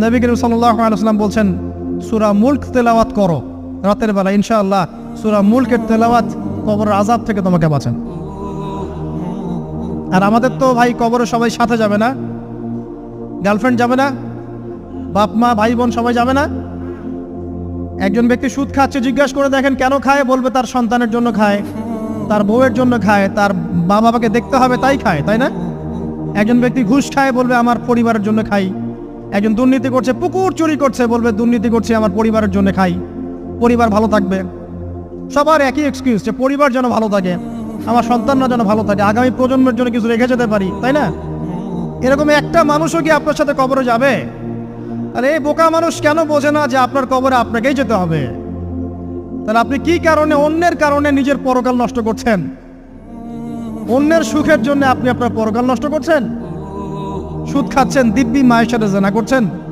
নবী করিম সাল্লাল্লাহু আলাইহি ওয়াসাল্লাম বলছেন, সূরা মুলক তেলাওয়াত করো রাতের বেলা, ইনশাআল্লাহ সূরা মুলকের তেলাওয়াত কবরের আযাব থেকে তোমাকে বাঁচান। আর আমাদের তো ভাই কবরে সবাই সাথে যাবে না, গার্লফ্রেন্ড যাবে না, বাপ মা ভাই বোন সবাই যাবে না। একজন ব্যক্তি সুদ খাচ্ছে, জিজ্ঞাসা করে দেখেন কেন খায়, বলবে তার সন্তানের জন্য খায়, তার বউয়ের জন্য খায়, তার মা বাবাকে দেখতে হবে তাই খায়, তাই না? একজন ব্যক্তি ঘুষ খায়, বলবে আমার পরিবারের জন্য খাই। একজন দুর্নীতি করছে, পুকুর চুরি করছে, বলবে দুর্নীতি করছে আমার পরিবারের জন্য খাই, পরিবার ভালো থাকবে। সবার একই এক্সকিউজ, যে পরিবার যেন ভালো থাকে, আমার সন্তানরা যেন ভালো থাকে, আগামী প্রজন্মের জন্য কিছু রেখে যেতে পারি, তাই না? এরকম একটা মানুষও কি আপনার সাথে কবরে যাবে? আর এই বোকা মানুষ কেন বোঝে না যে আপনার কবরে আপনাকেই যেতে হবে? তাহলে আপনি কি কারণে, অন্যের কারণে নিজের পরকাল নষ্ট করছেন? অন্যের সুখের জন্য আপনি আপনার পরকাল নষ্ট করছেন। সুদ খাচ্ছেন, দিব্যি মায়ের সাথে জেনা করছেন।